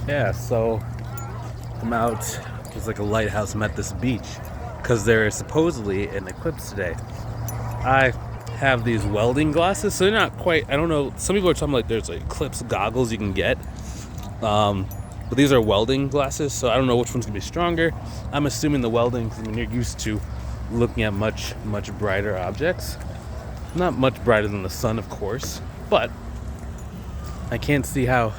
Yeah, so I'm out. There's like a lighthouse. I'm at this beach because there is supposedly an eclipse today. I have these welding glasses, so they're not quite. I don't know. Some people are talking like there's like eclipse goggles you can get, but these are welding glasses, so I don't know which one's gonna be stronger. I'm assuming the welding, because when you're used to looking at much brighter objects, not much brighter than the sun, of course, but I can't see how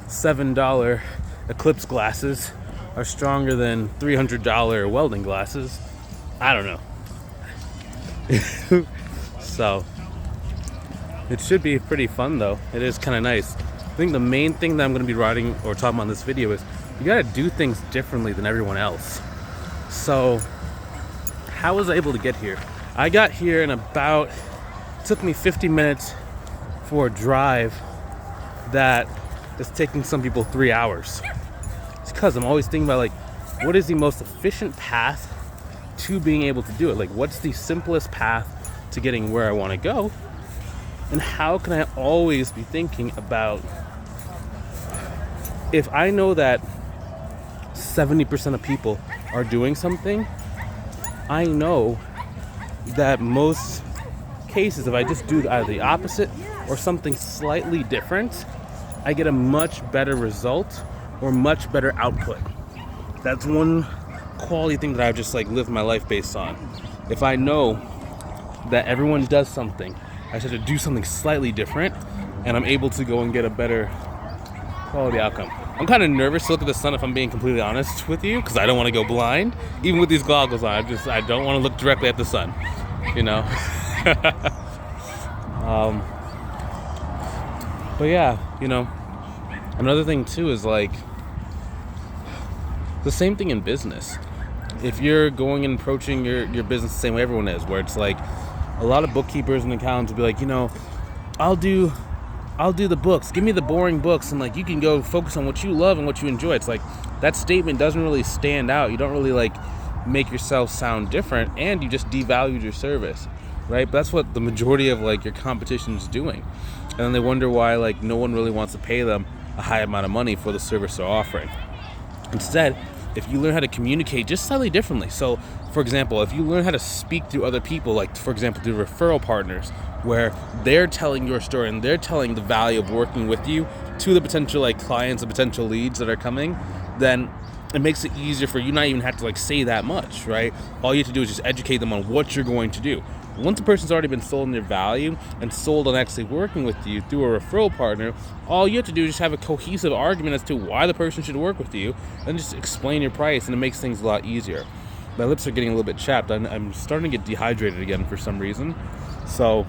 $7 Eclipse glasses are stronger than $300 welding glasses. I don't know. So it should be pretty fun though. It is kind of nice. I think the main thing that I'm going to be writing or talking about in this video is you got to do things differently than everyone else. So how was I able to get here? I got here in about, it took me 50 minutes for a drive that is taking some people 3 hours. It's because I'm always thinking about like, what is the most efficient path to being able to do it? Like, what's the simplest path to getting where I want to go? And how can I always be thinking about, if I know that 70% of people are doing something, I know that most cases, if I just do either the opposite or something slightly different, I get a much better result or much better output. That's one quality thing that I've just like lived my life based on. If I know that everyone does something, I should do something slightly different, and I'm able to go and get a better quality outcome. I'm kind of nervous to look at the sun, if I'm being completely honest with you, because I don't want to go blind. Even with these goggles on, I don't want to look directly at the sun, you know. But yeah, you know, another thing too is like the same thing in business. If you're going and approaching your business the same way everyone is, where it's like a lot of bookkeepers and accountants will be like, you know, I'll do the books. Give me the boring books, and like you can go focus on what you love and what you enjoy. It's like that statement doesn't really stand out. You don't really like make yourself sound different, and you just devalued your service, right? But that's what the majority of like your competition is doing. And then they wonder why like no one really wants to pay them a high amount of money for the service they're offering. Instead, if you learn how to communicate just slightly differently. So, for example, if you learn how to speak through other people, like, for example, through referral partners, where they're telling your story and they're telling the value of working with you to the potential, like, clients and potential leads that are coming, then it makes it easier for you not even have to, like, say that much, right? All you have to do is just educate them on what you're going to do. Once a person's already been sold on their value and sold on actually working with you through a referral partner, all you have to do is just have a cohesive argument as to why the person should work with you, and just explain your price, and it makes things a lot easier. My lips are getting a little bit chapped. I'm starting to get dehydrated again for some reason. So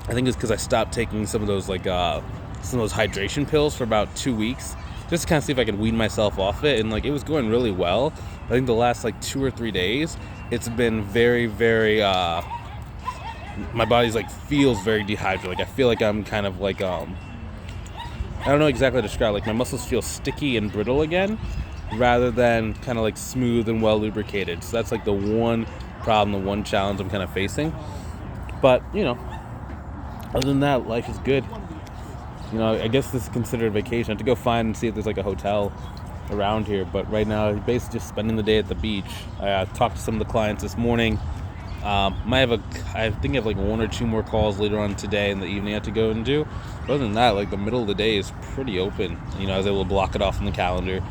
I think it's because I stopped taking some of those hydration pills for about 2 weeks, just to kind of see if I could wean myself off it. And like it was going really well. I think the last like 2 or 3 days, it's been very, very my body's like feels very dehydrated. Like I feel like I'm kind of like I don't know exactly how to describe. Like my muscles feel sticky and brittle again, rather than kind of like smooth and well lubricated. So that's like the one problem, the one challenge I'm kind of facing. But you know, other than that, life is good. You know, I guess this is considered a vacation. I have to go find and see if there's like a hotel around here. But right now, basically just spending the day at the beach. I talked to some of the clients this morning. I think I have like 1 or 2 more calls later on today in the evening I have to go and do. But other than that, like the middle of the day is pretty open. You know, I was able to block it off in the calendar.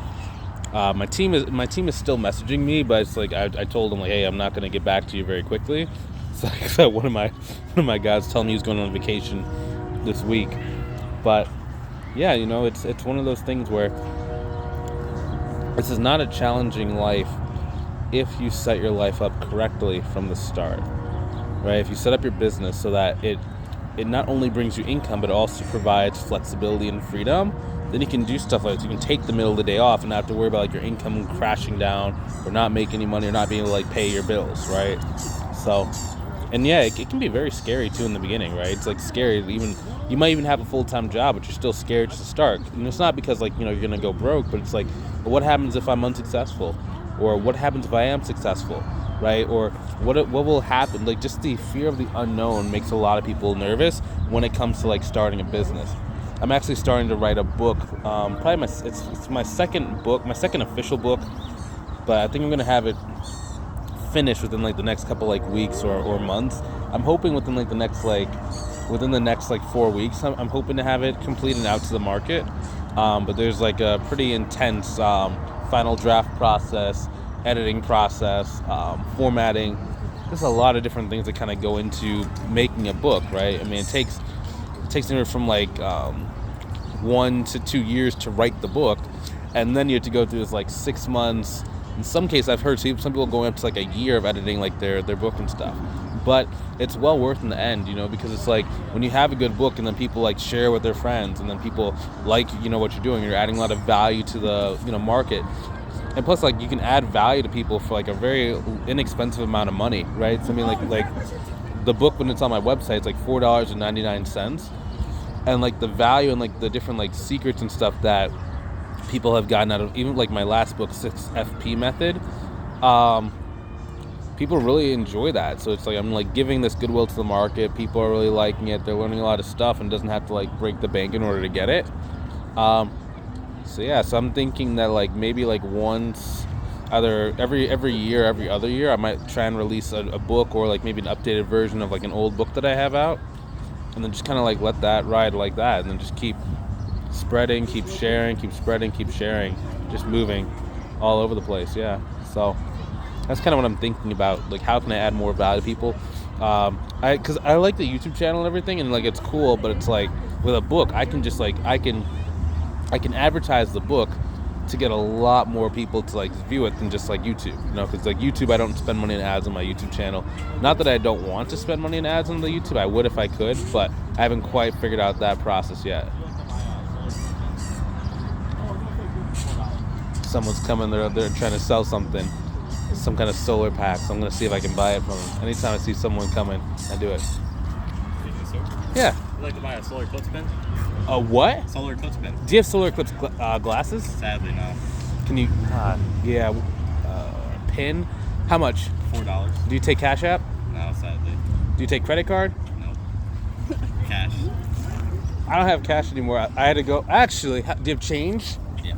My team is still messaging me, but it's like I told them like, hey, I'm not going to get back to you very quickly. So one of my guys telling me he's going on vacation this week. But yeah, you know, it's one of those things where this is not a challenging life if you set your life up correctly from the start, right? If you set up your business so that it not only brings you income, but it also provides flexibility and freedom, then you can do stuff like this. You can take the middle of the day off and not have to worry about like your income crashing down or not making any money or not being able to like pay your bills, right? So, and yeah, it can be very scary too in the beginning, right? It's like scary. You might even have a full-time job, but you're still scared just to start. And it's not because like, you know, you're going to go broke, but it's like, well, what happens if I'm unsuccessful? Or what happens if I am successful, right? Or what will happen? Like just the fear of the unknown makes a lot of people nervous when it comes to like starting a business. I'm actually starting to write a book. Probably it's my second book, my second official book, but I think I'm gonna have it finished within like the next couple like weeks or months. I'm hoping within the next 4 weeks. I'm hoping to have it completed out to the market. But there's like a pretty intense final draft process, editing process, formatting. There's a lot of different things that kind of go into making a book, right? I mean, it takes anywhere from like 1 to 2 years to write the book, and then you have to go through this like 6 months. In some cases, I've heard some people going up to like a year of editing like their book and stuff. But it's well worth in the end, because it's like when you have a good book and then people like share with their friends and then people like, what you're doing, you're adding a lot of value to the, market. And plus, like, you can add value to people for like a very inexpensive amount of money, right? So I mean, like the book, when it's on my website, it's like $4.99, and like the value and like the different like secrets and stuff that people have gotten out of, even like my last book, 6FP method. People really enjoy that. So it's like I'm like giving this goodwill to the market. People are really liking it. They're learning a lot of stuff and doesn't have to like break the bank in order to get it. So I'm thinking that like maybe like once, either every year, every other year, I might try and release a book or like maybe an updated version of like an old book that I have out, and then just kind of like let that ride like that, and then just keep spreading, keep sharing, keep spreading, keep sharing, just moving all over the place. Yeah. So that's kind of what I'm thinking about. Like, how can I add more value to people? Because I like the YouTube channel and everything, and like it's cool, but it's like with a book, I can just like I can advertise the book to get a lot more people to like view it than just like YouTube. Because like YouTube, I don't spend money on ads on my YouTube channel. Not that I don't want to spend money on ads on the YouTube. I would if I could, but I haven't quite figured out that process yet. Someone's coming, they're trying to sell something, some kind of solar pack, so I'm going to see if I can buy it from them. Anytime I see someone coming, I do it. Yeah. Would you like to buy a solar eclipse pen? A what? Solar eclipse pen. Do you have solar eclipse glasses? Sadly, no. Can you, pin? How much? $4. Do you take Cash App? No, sadly. Do you take credit card? No. Cash. I don't have cash anymore. I had to go, actually, do you have change? Yeah.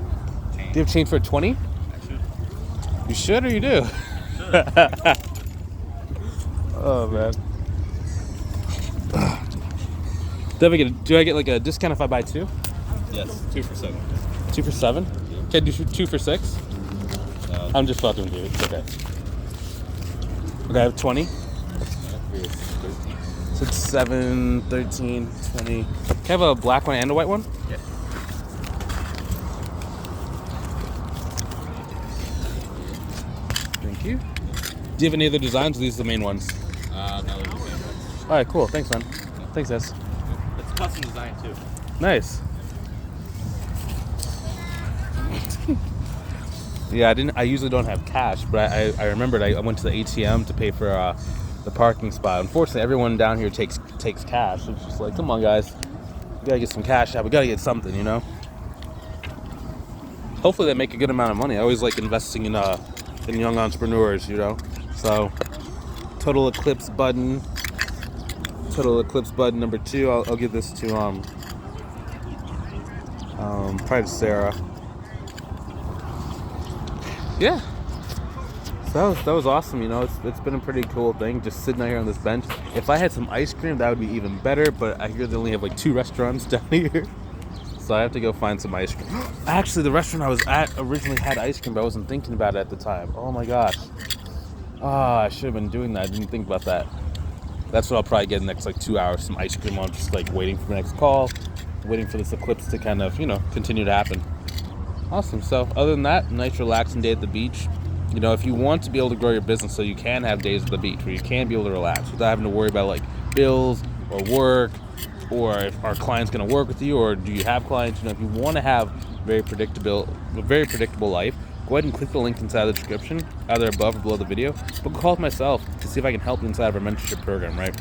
Change. Do you have change for 20? I should. You should or you do? Should. Oh, man. Do I get like a discount if I buy 2? Yes, 2 for 7. 2 for 7? Can I do 2 for 6? No. I'm just fucking with you. It's okay. Okay, I have 20. So it's 7, 13, 20. Can I have a black one and a white one? Yeah. Thank you. Do you have any other designs, or these are the main ones? No, they're the same ones. Alright, cool. Thanks, man. Thanks, S. It's custom design too. Nice. Yeah, I usually don't have cash, but I remembered I went to the ATM to pay for the parking spot. Unfortunately, everyone down here takes cash. It's just like, come on, guys, we gotta get some cash out. We gotta get something, Hopefully, they make a good amount of money. I always like investing in young entrepreneurs, So, Total Eclipse button number 2. I'll give this to probably to Sarah. Yeah. So that was awesome. It's been a pretty cool thing, just sitting out here on this bench. If I had some ice cream, that would be even better. But I hear they only have like 2 restaurants down here, so I have to go find some ice cream. Actually, the restaurant I was at originally had ice cream, but I wasn't thinking about it at the time. Oh my gosh. I should have been doing that. I didn't think about that. That's what I'll probably get in the next like 2 hours, some ice cream. I'm just like waiting for the next call, waiting for this eclipse to kind of, continue to happen. Awesome. So other than that, nice relaxing day at the beach. If you want to be able to grow your business so you can have days at the beach where you can be able to relax without having to worry about like bills or work, or if our client's going to work with you, or do you have clients, if you want to have a very predictable life, go ahead and click the link inside the description, either above or below the video. Book a call with myself to see if I can help you inside of our mentorship program, right?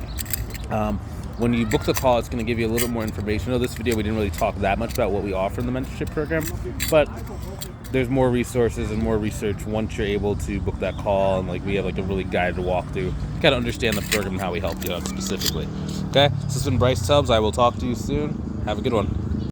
When you book the call, it's going to give you a little bit more information. This video, we didn't really talk that much about what we offer in the mentorship program, but there's more resources and more research once you're able to book that call, and like we have like a really guided walkthrough, kind of understand the program and how we help you out specifically. Okay, this has been Bryce Tubbs. I will talk to you soon. Have a good one.